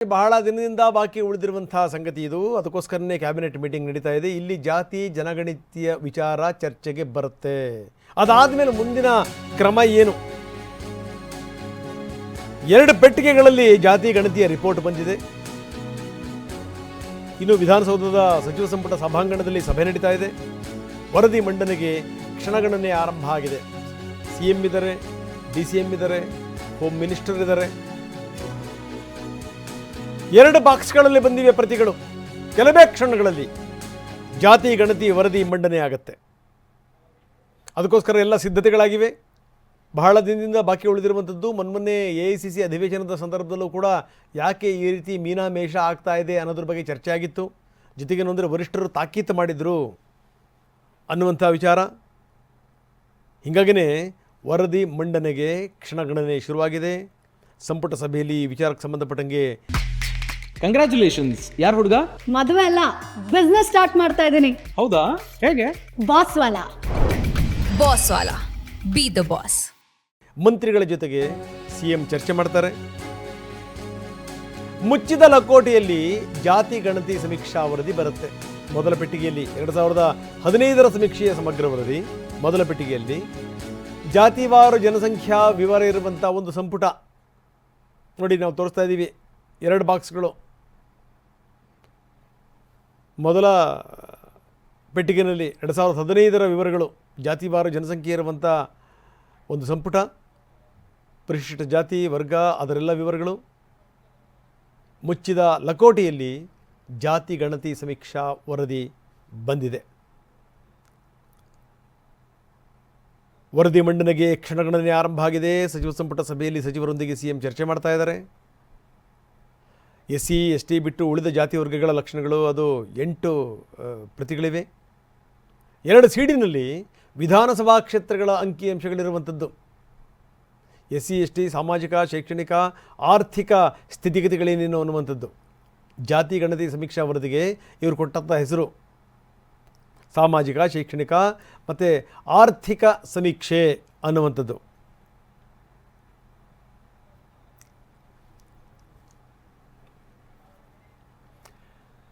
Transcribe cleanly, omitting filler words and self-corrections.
ಬಹಳ ದಿನದಿಂದ ಬಾಕಿ ಉಳಿದಿರುವಂತಹ ಸಂಗತಿ ಇದು. ಅದಕ್ಕೋಸ್ಕರನೇ ಕ್ಯಾಬಿನೆಟ್ ಮೀಟಿಂಗ್ ನಡೀತಾ ಇದೆ. ಇಲ್ಲಿ ಜಾತಿ ಜನಗಣತಿಯ ವಿಚಾರ ಚರ್ಚೆಗೆ ಬರುತ್ತೆ. ಅದಾದಮೇಲೆ ಮುಂದಿನ ಕ್ರಮ ಏನು? 2 ಪೆಟ್ಟಿಗೆಗಳಲ್ಲಿ ಜಾತಿ ಗಣತಿಯ ರಿಪೋರ್ಟ್ ಬಂದಿದೆ. ಇನ್ನು ವಿಧಾನಸೌಧದ ಸಚಿವ ಸಂಪುಟ ಸಭಾಂಗಣದಲ್ಲಿ ಸಭೆ ನಡೀತಾ ಇದೆ. ವರದಿ ಮಂಡನೆಗೆ ಕ್ಷಣಗಣನೆ ಆರಂಭ ಆಗಿದೆ. CM ಇದ್ದಾರೆ, DCM ಇದ್ದಾರೆ, ಹೋಮ್ ಮಿನಿಸ್ಟರ್ ಇದ್ದಾರೆ. 2 ಬಾಕ್ಸ್ಗಳಲ್ಲಿ ಬಂದಿವೆ ಪ್ರತಿಗಳು. ಕೆಲವೇ ಕ್ಷಣಗಳಲ್ಲಿ ಜಾತಿ ಗಣತಿ ವರದಿ ಮಂಡನೆ ಆಗುತ್ತೆ. ಅದಕ್ಕೋಸ್ಕರ ಎಲ್ಲ ಸಿದ್ಧತೆಗಳಾಗಿವೆ. ಬಹಳ ದಿನದಿಂದ ಬಾಕಿ ಉಳಿದಿರುವಂಥದ್ದು. ಮೊನ್ನೆ AICC ಅಧಿವೇಶನದ ಸಂದರ್ಭದಲ್ಲೂ ಕೂಡ ಯಾಕೆ ಈ ರೀತಿ ಮೀನಾಮೇಷ ಆಗ್ತಾ ಇದೆ ಅನ್ನೋದ್ರ ಬಗ್ಗೆ ಚರ್ಚೆ ಆಗಿತ್ತು. ಜೊತೆಗೆ ಅಂದರೆ ವರಿಷ್ಠರು ತಾಕೀತು ಮಾಡಿದರು ಅನ್ನುವಂಥ ವಿಚಾರ. ಹೀಗಾಗಿಯೇ ವರದಿ ಮಂಡನೆಗೆ ಕ್ಷಣಗಣನೆ ಶುರುವಾಗಿದೆ. ಸಂಪುಟ ಸಭೆಯಲ್ಲಿ ಈ ವಿಚಾರಕ್ಕೆ ಸಂಬಂಧಪಟ್ಟಂಗೆ ಕಂಗ್ರ್ಯಾಚುಲೇಷನ್ಸ್. ಯಾರು ಹುಡುಗ? ಮದುವೆ ಅಲ್ಲ, ಬಿಸ್ನೆಸ್ ಸ್ಟಾರ್ಟ್ ಮಾಡ್ತಾ ಇದ್ದೀನಿ. ಹೌದಾ? ಹೇಗೆ? Boss Vala. Boss Vala, B the boss. ಮಂತ್ರಿಗಳ ಜೊತೆಗೆ CM ಚರ್ಚೆ ಮಾಡ್ತಾರೆ. ಮುಚ್ಚಿದ ಲಕೋಟೆಯಲ್ಲಿ ಜಾತಿ ಗಣತಿ ಸಮೀಕ್ಷಾ ವರದಿ ಬರುತ್ತೆ. ಮೊದಲ ಪೆಟ್ಟಿಗೆಯಲ್ಲಿ 2015ರ ಸಮೀಕ್ಷೆಯ ಸಮಗ್ರ ವರದಿ. ಮೊದಲ ಪೆಟ್ಟಿಗೆಯಲ್ಲಿ ಜಾತಿವಾರು ಜನಸಂಖ್ಯಾ ವಿವರ ಇರುವಂಥ ಒಂದು ಸಂಪುಟ ನೋಡಿ ನಾವು ತೋರಿಸ್ತಾ ಇದ್ದೀವಿ. 2 ಬಾಕ್ಸ್ಗಳು. ಮೊದಲ ಪೆಟ್ಟಿಗೆನಲ್ಲಿ 2015ರ ವಿವರಗಳು, ಜಾತಿವಾರು ಜನಸಂಖ್ಯೆ ಇರುವಂಥ ಒಂದು ಸಂಪುಟ, ಪರಿಶಿಷ್ಟ ಜಾತಿ ವರ್ಗ ಅದರೆಲ್ಲ ವಿವರಗಳು. ಮುಚ್ಚಿದ ಲಕೋಟೆಯಲ್ಲಿ ಜಾತಿ ಗಣತಿ ಸಮೀಕ್ಷಾ ವರದಿ ಬಂದಿದೆ. ವರದಿ ಮಂಡನೆಗೆ ಕ್ಷಣಗಣನೆ ಆರಂಭ ಆಗಿದೆ. ಸಚಿವ ಸಂಪುಟ ಸಭೆಯಲ್ಲಿ ಸಚಿವರೊಂದಿಗೆ CM ಚರ್ಚೆ ಮಾಡ್ತಾ ಇದ್ದಾರೆ. SC ST ಬಿಟ್ಟು ಉಳಿದ ಜಾತಿ ವರ್ಗಗಳ ಲಕ್ಷಣಗಳು ಅದು 8 ಪ್ರತಿಗಳಿವೆ. 2 ಸೀಡಿನಲ್ಲಿ ವಿಧಾನಸಭಾ ಕ್ಷೇತ್ರಗಳ ಅಂಕಿಅಂಶಗಳಿರುವಂಥದ್ದು. SC ST ಸಾಮಾಜಿಕ, ಶೈಕ್ಷಣಿಕ, ಆರ್ಥಿಕ ಸ್ಥಿತಿಗತಿಗಳೇನೇನು ಅನ್ನುವಂಥದ್ದು. ಜಾತಿ ಗಣತಿ ಸಮೀಕ್ಷಾ ವರದಿಗೆ ಇವರು ಕೊಟ್ಟಂಥ ಹೆಸರು ಸಾಮಾಜಿಕ, ಶೈಕ್ಷಣಿಕ ಮತ್ತು ಆರ್ಥಿಕ ಸಮೀಕ್ಷೆ ಅನ್ನುವಂಥದ್ದು.